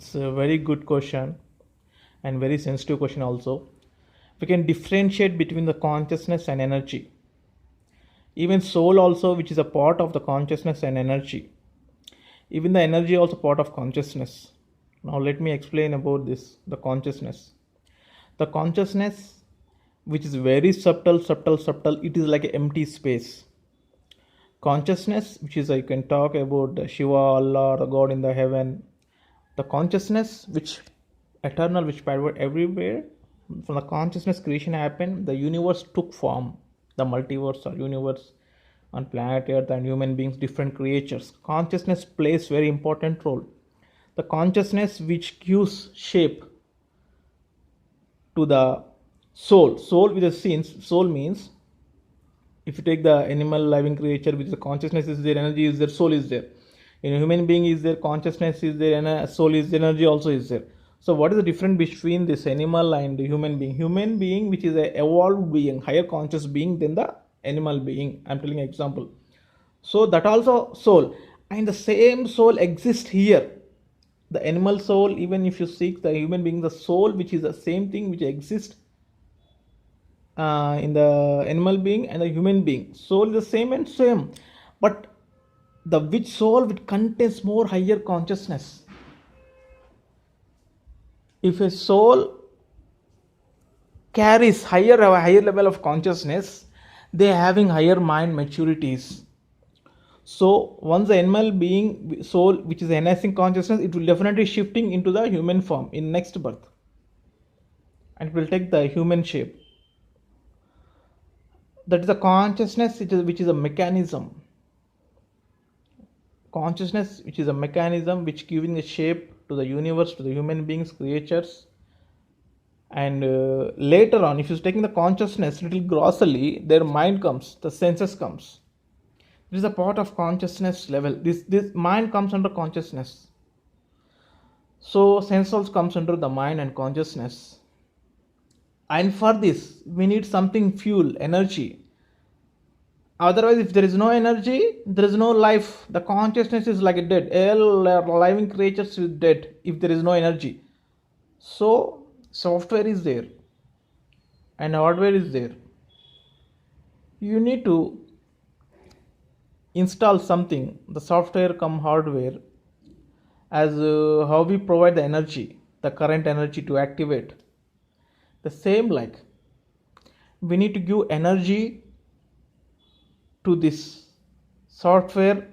It's a very good question and very sensitive question also. We can differentiate between the consciousness and energy. Even soul also, which is a part of the consciousness and energy. Even the energy also part of consciousness. Now let me explain about this, the consciousness. The consciousness, which is very subtle, it is like an empty space. Consciousness, which is you can talk about the Shiva, Allah, the God in the heaven. The consciousness, which eternal, which pervade everywhere. From the consciousness creation happened, the universe took form. The multiverse or universe on planet Earth and human beings, different creatures. Consciousness plays very important role. The consciousness which gives shape to the soul. Soul with a sense. Soul means if you take the animal living creature which the consciousness is there, energy is there, soul is there. In a human being is there, consciousness is there, and a soul is there, energy also is there. So what is the difference between this animal and the human being? Human being, which is a evolved being, higher conscious being than the animal being. I'm telling an example. So that also soul, and the same soul exists here. The animal soul, even if you seek the human being, the soul, which is the same thing which exists in the animal being and the human being. Soul is the same and same, but the which soul which contains more higher consciousness. If a soul carries a higher level of consciousness, they are having higher mind maturities. So once the animal being soul which is enhancing consciousness, it will definitely shifting into the human form in next birth, and it will take the human shape. That is the consciousness which is a mechanism. Consciousness which is a mechanism which giving a shape to the universe, to the human beings, creatures. And later on, if you're taking the consciousness little grossly, their mind comes, the senses comes. This is a part of consciousness level. This mind comes under consciousness. So sense also comes under the mind and consciousness. And for this, we need something fuel, energy. Otherwise, if there is no energy, there is no life. The consciousness is like a dead. All living creatures is dead if there is no energy. So software is there and hardware is there. You need to install something, the software come hardware, as how we provide the energy, the current energy to activate. The same like we need to give energy to this software,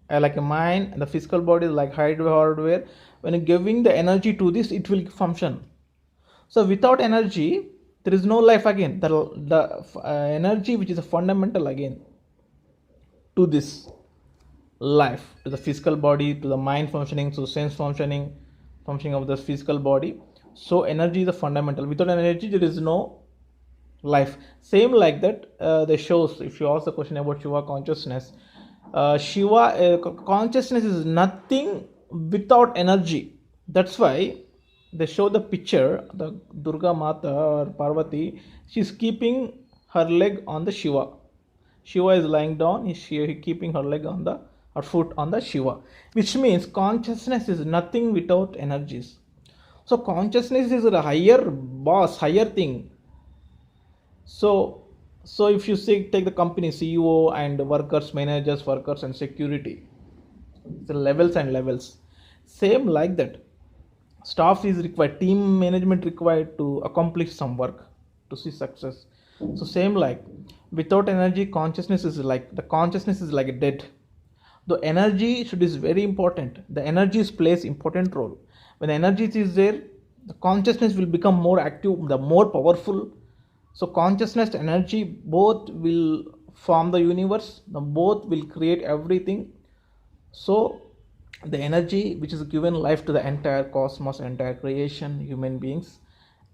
like a mind, and the physical body is like hardware. When you're giving the energy to this, it will function. So without energy, there is no life again. The energy which is a fundamental again to this life, to the physical body, to the mind functioning, to sense functioning of the physical body. So energy is a fundamental. Without energy, there is no life. Same like that, they shows, if you ask the question about Shiva consciousness, Shiva consciousness is nothing without energy. That's why they show the picture, the Durga Mata or Parvati, she's keeping her leg on the Shiva. Shiva is lying down, she keeping her leg on her foot on the Shiva, which means consciousness is nothing without energies. So consciousness is a higher boss, higher thing. So if you take the company CEO and workers, managers, workers and security, the levels and levels. Same like that. Staff is required, team management required to accomplish some work to see success. So same like without energy, consciousness is like a dead. The energy is very important. The energy plays important role. When the energy is there, the consciousness will become more active, the more powerful. So consciousness, energy, both will form the universe. Both will create everything. So the energy which is given life to the entire cosmos, entire creation, human beings,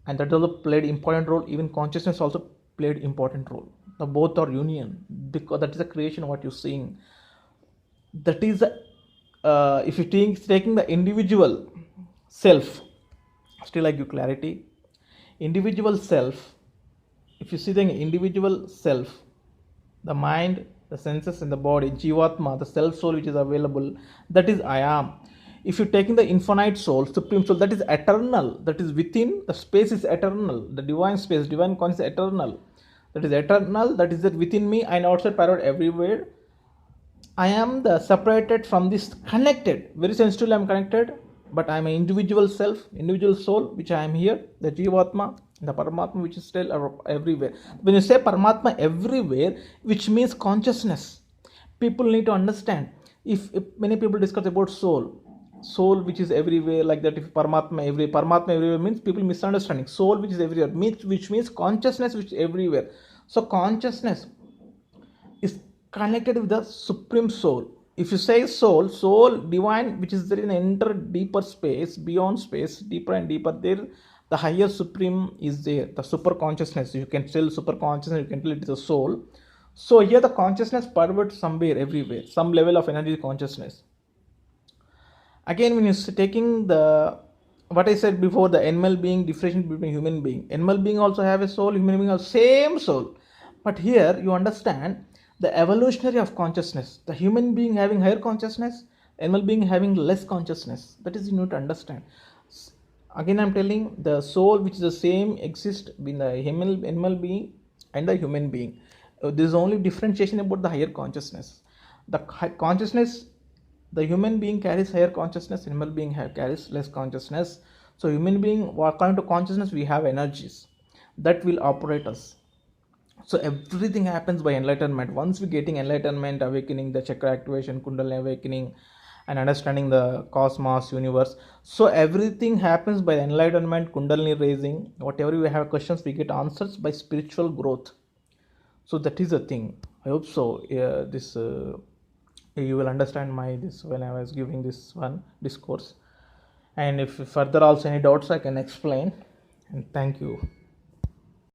and that also played important role. Even consciousness also played important role. The both are union, because that is the creation what you're seeing. That is if you taking the individual self, still I give clarity. Individual self, if you see the individual self, the mind, the senses and the body, Jivatma, the self soul which is available, that is I am. If you're taking the infinite soul, supreme soul, that is eternal, that is within, the space is eternal, the divine space, divine consciousness is eternal, that is eternal, that is that within me and outside parallel everywhere. I am the separated from this, connected, very sensitively I'm connected, but I am an individual self, individual soul, which I am here, the Jivatma, the Paramatma, which is still everywhere. When you say Paramatma everywhere, which means consciousness, people need to understand. If many people discuss about soul which is everywhere, like that, if Paramatma everywhere means people misunderstanding. Soul which is everywhere, which means consciousness which is everywhere. So consciousness is connected with the supreme soul. If you say soul divine, which is there in enter deeper space, beyond space, deeper and deeper, there the higher supreme is there, the super consciousness. You can tell super consciousness, you can tell it is a soul. So here the consciousness pervades somewhere, everywhere, some level of energy consciousness. Again, when you're taking the what I said before, the animal being differentiation between human being, animal being also have a soul, human being also same soul. But here you understand the evolutionary of consciousness, the human being having higher consciousness, animal being having less consciousness. That is, you need to understand. Again, I'm telling, the soul which is the same exists in the animal being and the human being. There is only differentiation about the higher consciousness. The consciousness, the human being carries higher consciousness, animal being carries less consciousness. So human being, according to consciousness, we have energies that will operate us. So everything happens by enlightenment. Once we getting enlightenment, awakening, the chakra activation, kundalini awakening, and understanding the cosmos, universe, so everything happens by enlightenment, kundalini raising. Whatever we have questions, we get answers by spiritual growth. So that is the thing. I hope so. This you will understand my this when I was giving this one discourse. And if further also any doubts, I can explain. And thank you.